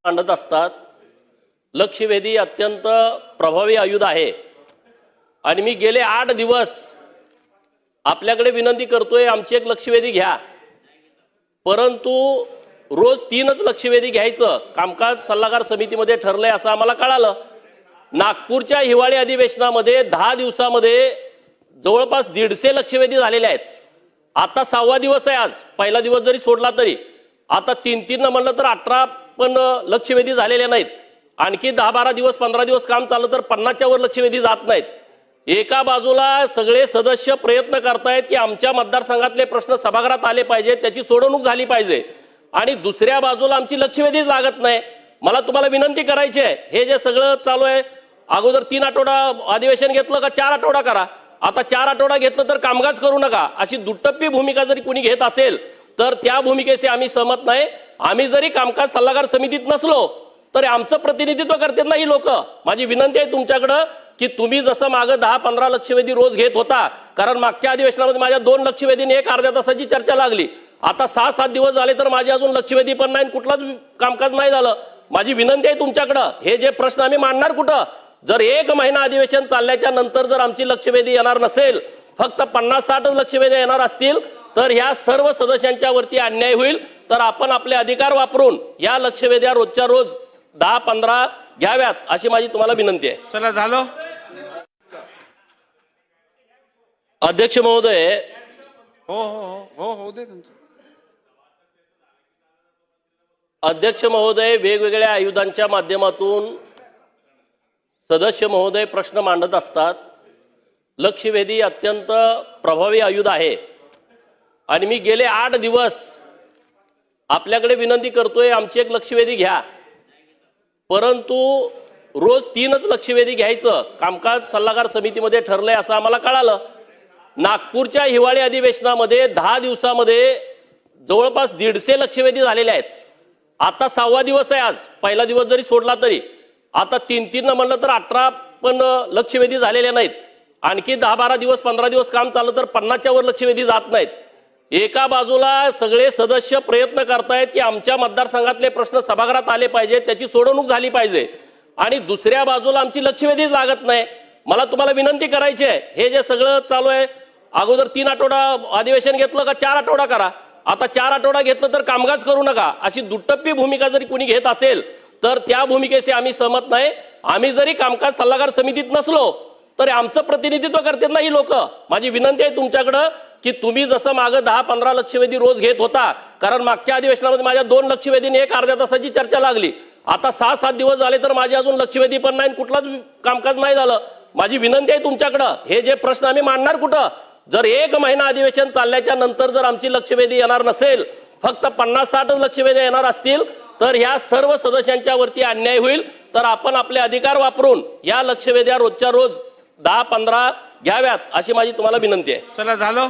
मांडत असतात. लक्षवेधी अत्यंत प्रभावी आयुध आहे आणि मी गेले 8 दिवस आपल्याकडे विनंती करतोय, आमची एक लक्षवेधी घ्या. परंतु रोज 3च लक्षवेधी घ्यायचं कामकाज सल्लागार समितीमध्ये ठरलंय असं आम्हाला कळालं. नागपूरच्या हिवाळी अधिवेशनामध्ये 10 दिवसामध्ये जवळपास 150 लक्षवेधी झालेले आहेत. आता 6वा दिवस आहे. आज पहिला दिवस जरी सोडला तरी आता 3 म्हणलं तर 18 पण लक्षवेधी झालेले नाहीत. आणखी 10-12 दिवस 15 दिवस काम चाललं तर 50च्या वर लक्षवेधी जात नाहीत. एका बाजूला सगळे सदस्य प्रयत्न करतायत की आमच्या मतदारसंघातले प्रश्न सभागृहात आले पाहिजेत, त्याची सोडवणूक झाली पाहिजे, आणि दुसऱ्या बाजूला आमची लक्षवेधीच लागत नाही. मला तुम्हाला विनंती करायची आहे, हे जे सगळं चालू आहे, अगोदर 3 आठवडा अधिवेशन घेतलं का 4 आठवडा करा. आता 4 आठवडा घेतलं तर कामकाज करू नका, अशी दुटप्पी भूमिका जरी कुणी घेत असेल तर त्या भूमिकेशी आम्ही सहमत नाही. आम्ही जरी कामकाज सल्लागार समितीत नसलो तरी आमचं प्रतिनिधित्व करतात ना ही लोक. माझी विनंती आहे तुमच्याकडं की तुम्ही जसं मागे 10-15 लक्षवेधी रोज घेत होता, कारण मागच्या अधिवेशनामध्ये माझ्या 2 लक्षवेधीने एक अर्ध्या तासाची चर्चा लागली. आता 6-7 दिवस झाले तर माझे अजून लक्षवेधी पण नाही, कुठलाच कामकाज नाही झालं. माझी विनंती आहे तुमच्याकडं, हे जे प्रश्न आम्ही मांडणार कुठं? जर 1 महिना अधिवेशन चालल्याच्या नंतर जर आमची लक्षवेधी येणार नसेल, फक्त 50-60 लक्षवेधी येणार असतील तर ह्या सर्व सदस्यांच्या वरती अन्याय होईल. तर आपण आपले अधिकार वापरून या लक्षवेध्या रोजच्या रोज 10-15 घ्याव्यात अशी माझी तुम्हाला विनंती आहे. चला झालं. अध्यक्ष महोदय, हो हो हो हो दे तुमचं. अध्यक्ष महोदय, वेगवेगळ्या आयुधांच्या माध्यमातून सदस्य महोदय प्रश्न मांडत असतात. लक्षवेधी अत्यंत प्रभावी आयुध आहे आणि मी गेले 8 दिवस आपल्याकडे विनंती करतोय, आमची एक लक्षवेधी घ्या. परंतु रोज 3च लक्षवेधी घ्यायचं कामकाज सल्लागार समितीमध्ये ठरलंय असं आम्हाला कळालं. नागपूरच्या हिवाळी अधिवेशनामध्ये 10 दिवसामध्ये जवळपास 150 लक्षवेधी झालेले आहेत. आता 6वा दिवस आहे. आज पहिला दिवस जरी सोडला तरी आता 3 म्हणलं तर 18 पण लक्षवेधी झालेले नाहीत. आणखी 10-12 दिवस 15 दिवस काम चाललं तर 50च्या वर लक्षवेधी जात नाहीत. एका बाजूला सगळे सदस्य प्रयत्न करतायत की आमच्या मतदारसंघातले प्रश्न सभागृहात आले पाहिजेत, त्याची सोडवणूक झाली पाहिजे, आणि दुसऱ्या बाजूला आमची लक्षवेधीच लागत नाही. मला तुम्हाला विनंती करायची आहे, हे जे सगळं चालू आहे, अगोदर 3 आठवडा अधिवेशन घेतलं का 4 आठवडा करा. आता 4 आठवडा घेतलं तर कामकाज करू नका, अशी दुटप्पी भूमिका जरी कुणी घेत असेल तर त्या भूमिकेशी आम्ही सहमत नाही. आम्ही जरी कामकाज सल्लागार समितीत नसलो तरी आमचं प्रतिनिधित्व करतात ना ही लोक. माझी विनंती आहे तुमच्याकडं की तुम्ही जसं मागे 10-15 लक्षवेधी रोज घेत होता, कारण मागच्या अधिवेशनामध्ये माझ्या 2 लक्षवेधीने एक अर्ध्या तासाची चर्चा लागली. आता 6-7 दिवस झाले तर माझे अजून लक्षवेधी पण नाही, कुठलाच कामकाज नाही झालं. माझी विनंती आहे तुमच्याकडं, हे जे प्रश्न आम्ही मांडणार कुठं? जर 1 महिना अधिवेशन चालल्याच्या नंतर जर आमची लक्षवेधी येणार नसेल, फक्त 50-60 लक्षवेधी येणार असतील तर ह्या सर्व सदस्यांच्या वरती अन्याय होईल. तर आपण आपले अधिकार वापरून या लक्षवेध्या रोजच्या रोज 10-15 घ्याव्यात अशी माझी तुम्हाला विनंती आहे. चला झालं.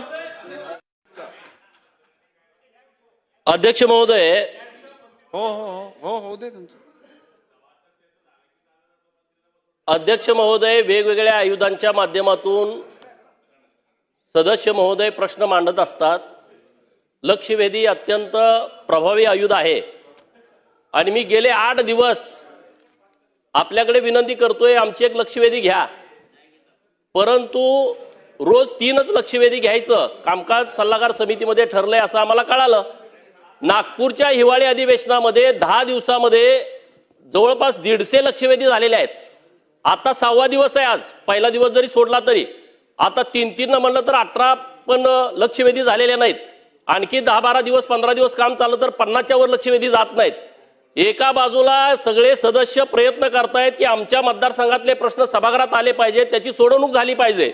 अध्यक्ष महोदय, हो हो हो हो दे तुमचं. अध्यक्ष महोदय, वेगवेगळ्या आयुधांच्या माध्यमातून सदस्य महोदय प्रश्न मांडत असतात. लक्षवेधी अत्यंत प्रभावी आयुध आहे आणि मी गेले 8 दिवस आपल्याकडे विनंती करतोय, आमची एक लक्षवेधी घ्या. परंतु रोज 3च लक्षवेधी घ्यायचं कामकाज सल्लागार समितीमध्ये ठरलंय असं आम्हाला कळालं. नागपूरच्या हिवाळी अधिवेशनामध्ये 10 दिवसामध्ये जवळपास 150 लक्षवेधी झालेले आहेत. आता 6वा दिवस आहे. आज पहिला दिवस जरी सोडला तरी आता 3 म्हणलं तर 18 पण लक्षवेधी झालेले नाहीत. आणखी 10-12 दिवस 15 दिवस काम चाललं तर 50च्या वर लक्षवेधी जात नाहीत. एका बाजूला सगळे सदस्य प्रयत्न करतायत की आमच्या मतदारसंघातले प्रश्न सभागृहात आले पाहिजेत, त्याची सोडवणूक झाली पाहिजे,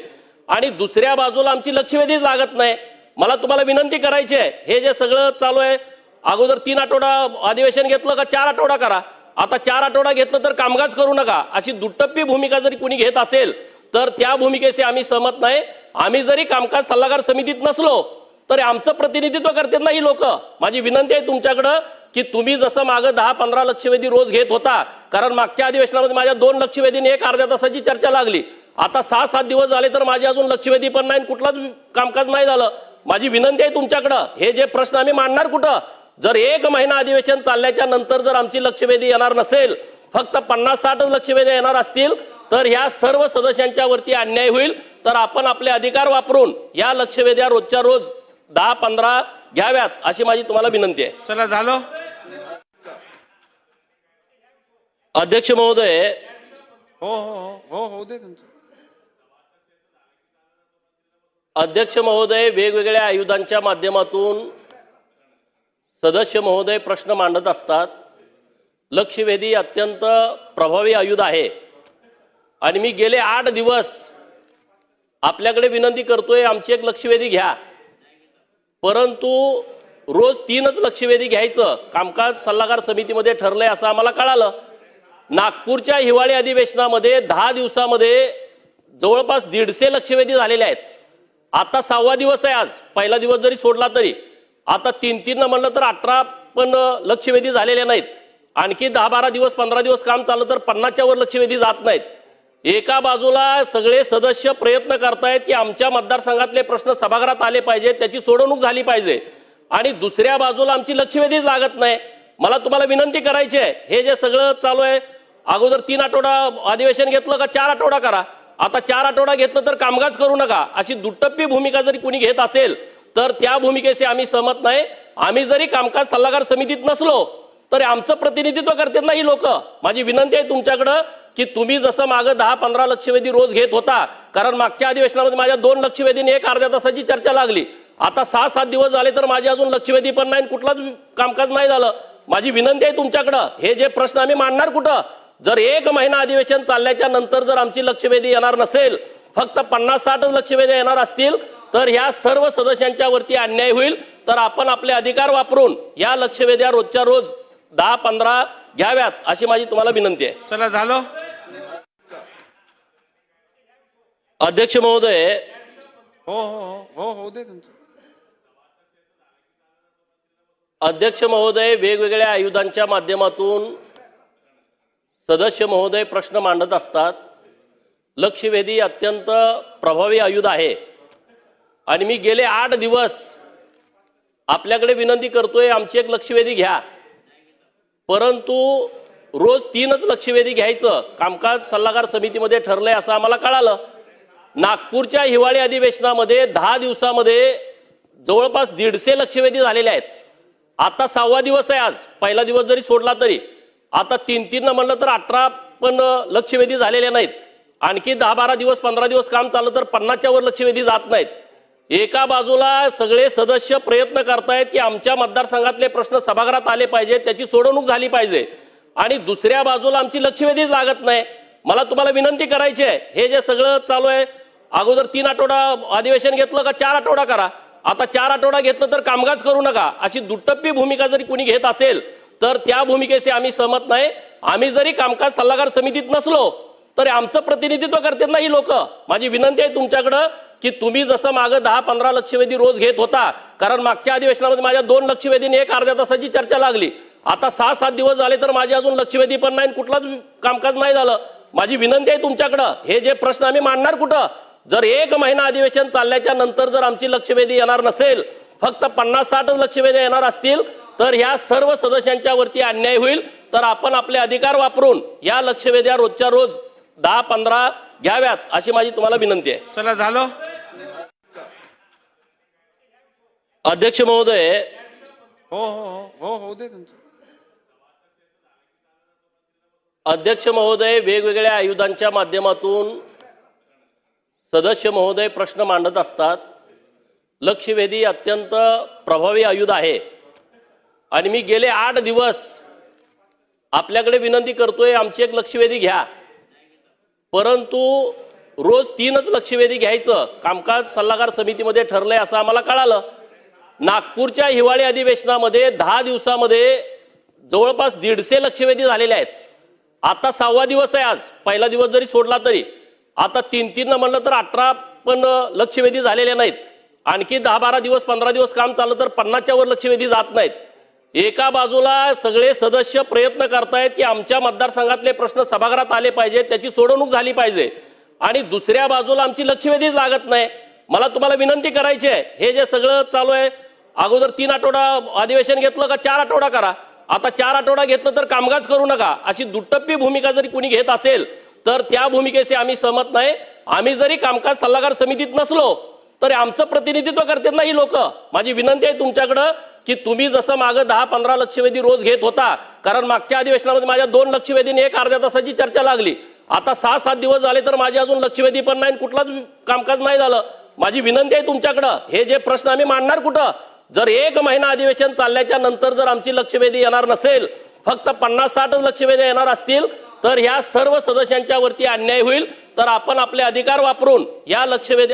आणि दुसऱ्या बाजूला आमची लक्षवेधीच लागत नाही. मला तुम्हाला विनंती करायची आहे, हे जे सगळं चालू आहे, अगोदर 3 आठवडा अधिवेशन घेतलं का 4 आठवडा करा. आता 4 आठवडा घेतलं तर कामकाज करू नका, अशी दुटप्पी भूमिका जरी कुणी घेत असेल तर त्या भूमिकेशी आम्ही सहमत नाही. आम्ही जरी कामकाज सल्लागार समितीत नसलो तरी आमचं प्रतिनिधित्व करतात ना ही लोक. माझी विनंती आहे तुमच्याकडं की तुम्ही जसं मागे 10-15 लक्षवेधी रोज घेत होता, कारण मागच्या अधिवेशनामध्ये माझ्या 2 लक्षवेधीने एक अर्ध्या तासाची चर्चा लागली. आता 6-7 दिवस झाले तर माझे अजून लक्षवेधी पण नाही, कुठलाच कामकाज नाही झालं. माझी विनंती आहे तुमच्याकडं, हे जे प्रश्न आम्ही मांडणार कुठं? जर एक महिना अधिवेशन चालल्याच्या नंतर जर आमची लक्षवेधी येणार नसेल, फक्त 50-60 लक्षवेधी येणार असतील, तर ह्या सर्व सदस्यांच्या वरती अन्याय होईल. तर आपण आपले अधिकार वापरून या लक्षवेध्या रोजच्या रोज 10-15 घ्याव्यात अशी माझी तुम्हाला विनंती आहे. चला झालं. अध्यक्ष महोदय, हो हो हो हो दे त्यांचं. अध्यक्ष महोदय वेगवेगळ्या आयुधांच्या माध्यमातून सदस्य महोदय प्रश्न मांडत असतात. लक्षवेधी अत्यंत प्रभावी आयुध आहे आणि मी गेले 8 दिवस आपल्याकडे विनंती करतोय, आमची एक लक्षवेधी घ्या. परंतु रोज 3च लक्षवेधी घ्यायचं कामकाज सल्लागार समितीमध्ये ठरलंय असं आम्हाला कळालं. नागपूरच्या हिवाळी अधिवेशनामध्ये 10 दिवसामध्ये जवळपास 150 लक्षवेधी झालेले आहेत. आता 6वा दिवस आहे आज. पहिला दिवस जरी सोडला तरी आता 3-3 म्हणलं तर 18 पण लक्षवेधी झालेले नाहीत. आणखी 10-12 दिवस 15 दिवस काम चाललं तर 50च्या वर लक्षवेधी जात नाहीत. एका बाजूला सगळे सदस्य प्रयत्न करतायत की आमच्या मतदारसंघातले प्रश्न सभागृहात आले पाहिजेत, त्याची सोडवणूक झाली पाहिजे, आणि दुसऱ्या बाजूला आमची लक्षवेधीच लागत नाही. मला तुम्हाला विनंती करायची आहे, हे जे सगळं चालू आहे, अगोदर 3 आठवडा अधिवेशन घेतलं का 4 आठवडा करा. आता 4 आठवडा घेतलं तर कामकाज करू नका अशी दुटप्पी भूमिका जरी कोणी घेत असेल तर त्या भूमिकेशी आम्ही सहमत नाही. आम्ही जरी कामकाज सल्लागार समितीत नसलो तरी आमचं प्रतिनिधित्व करतात ना ही लोक. माझी विनंती आहे तुमच्याकडं की तुम्ही जसं मागं 10-15 लक्षवेधी रोज घेत होता, कारण मागच्या अधिवेशनामध्ये माझ्या 2 लक्षवेधीने एक अर्ध्या तासाची चर्चा लागली. आता 6-7 दिवस झाले तर माझी अजून लक्षवेधी पण नाही, कुठलाच कामकाज नाही झालं. माझी विनंती आहे तुमच्याकडं, हे जे प्रश्न आम्ही मांडणार कुठं? जर एक महिना अधिवेशन चालल्याच्या नंतर जर आमची लक्षवेधी येणार नसेल, फक्त 50-60 लक्षवेधी येणार असतील, तर ह्या सर्व सदस्यांच्या वरती अन्याय होईल. तर आपण आपले अधिकार वापरून या लक्षवेध्या रोजच्या रोज 10-15 घ्याव्यात अशी माझी तुम्हाला विनंती आहे. चला झालं. अध्यक्ष महोदय, हो हो हो हो दे त्यांचं. अध्यक्ष महोदय वेगवेगळ्या आयुधांच्या माध्यमातून सदस्य महोदय प्रश्न मांडत असतात. लक्षवेधी अत्यंत प्रभावी आयुध आहे आणि मी गेले 8 दिवस आपल्याकडे विनंती करतोय, आमची एक लक्षवेधी घ्या. परंतु रोज 3च लक्षवेधी घ्यायचं कामकाज सल्लागार समितीमध्ये ठरलंय असं आम्हाला कळालं. नागपूरच्या हिवाळी अधिवेशनामध्ये 10 दिवसामध्ये जवळपास 150 लक्षवेधी झालेले आहेत. आता 6वा दिवस आहे आज. पहिला दिवस जरी सोडला तरी आता 3-3 म्हणलं तर 18 पण लक्षवेधी झालेले नाहीत. आणखी 10-12 दिवस 15 दिवस काम चाललं तर 50च्या वर लक्षवेधी जात नाहीत. एका बाजूला सगळे सदस्य प्रयत्न करतायत की आमच्या मतदारसंघातले प्रश्न सभागृहात आले पाहिजेत, त्याची सोडवणूक झाली पाहिजे, आणि दुसऱ्या बाजूला आमची लक्षवेधीच लागत नाही. मला तुम्हाला विनंती करायची आहे, हे जे सगळं चालू आहे, अगोदर 3 आठवडा अधिवेशन घेतलं का 4 आठवडा करा. आता 4 आठवडा घेतलं तर कामकाज करू नका अशी दुटप्पी भूमिका जरी कोणी घेत असेल तर त्या भूमिकेशी आम्ही सहमत नाही. आम्ही जरी कामकाज सल्लागार समितीत नसलो तरी आमचं प्रतिनिधित्व करतात ना ही लोक. माझी विनंती आहे तुमच्याकडं की तुम्ही जसं मागं 10-15 लक्षवेधी रोज घेत होता, कारण मागच्या अधिवेशनामध्ये माझ्या 2 लक्षवेधीने एक अर्ध्या तासाची चर्चा लागली. आता 6-7 दिवस झाले तर माझी अजून लक्षवेधी पण नाही, कुठलाच कामकाज नाही झालं. माझी विनंती आहे तुमच्याकडं, हे जे प्रश्न आम्ही मांडणार कुठं? जर एक महिना अधिवेशन चालल्याच्या नंतर जर आमची लक्षवेधी येणार नसेल, फक्त 50-60 लक्षवेधी येणार असतील, तर ह्या सर्व सदस्यांच्या वरती अन्याय होईल. तर आपण आपले अधिकार वापरून या लक्षवेध्या रोजच्या रोज 10-15 घ्याव्यात अशी माझी तुम्हाला विनंती आहे. चला झालं. अध्यक्ष महोदय, हो हो हो हो दे त्यांचं. अध्यक्ष महोदय वेगवेगळ्या आयुधांच्या माध्यमातून सदस्य महोदय प्रश्न मांडत असतात. लक्षवेधी अत्यंत प्रभावी आयुध आहे आणि मी गेले 8 दिवस आपल्याकडे विनंती करतोय, आमची एक लक्षवेधी घ्या. परंतु रोज 3च लक्षवेधी घ्यायचं कामकाज सल्लागार समितीमध्ये ठरलंय असं आम्हाला कळालं. नागपूरच्या हिवाळी अधिवेशनामध्ये 10 दिवसामध्ये जवळपास 150 लक्षवेधी झालेले आहेत. आता 6वा दिवस आहे आज. पहिला दिवस जरी सोडला तरी आता 3-3 म्हणलं तर 18 पण लक्षवेधी झालेले नाहीत. आणखी 10-12 दिवस 15 दिवस काम चाललं तर 50च्या वर लक्षवेधी जात नाहीत. एका बाजूला सगळे सदस्य प्रयत्न करतायत की आमच्या मतदारसंघातले प्रश्न सभागृहात आले पाहिजेत, त्याची सोडवणूक झाली पाहिजे, आणि दुसऱ्या बाजूला आमची लक्षवेधीच लागत नाही. मला तुम्हाला विनंती करायची आहे, हे जे सगळं चालू आहे, अगोदर 3 आठवडा अधिवेशन घेतलं का 4 आठवडा करा. आता 4 आठवडा घेतलं तर कामकाज करू नका, अशी दुटप्पी भूमिका जरी कुणी घेत असेल तर त्या भूमिकेशी आम्ही सहमत नाही. आम्ही जरी कामकाज सल्लागार समितीत नसलो तरी आमचं प्रतिनिधित्व करतात ना ही लोक. माझी विनंती आहे तुमच्याकडं की तुम्ही जसं मागं 10-15 लक्षवेधी रोज घेत होता, कारण मागच्या अधिवेशनामध्ये माझ्या 2 लक्षवेधीने एक अर्ध्या तासाची चर्चा लागली. आता 6-7 दिवस झाले तर माझे अजून लक्षवेधी पण नाही, कुठलाच कामकाज नाही झालं. माझी विनंती आहे तुमच्याकडं, हे जे प्रश्न आम्ही मांडणार कुठं? जर 1 महिना अधिवेशन चालल्याच्या नंतर जर आमची लक्षवेधी येणार नसेल, फक्त 50-60 लक्षवेधी येणार असतील तर ह्या सर्व सदस्यांच्या वरती अन्याय होईल. तर आपण आपले अधिकार वापरून या लक्षवेधी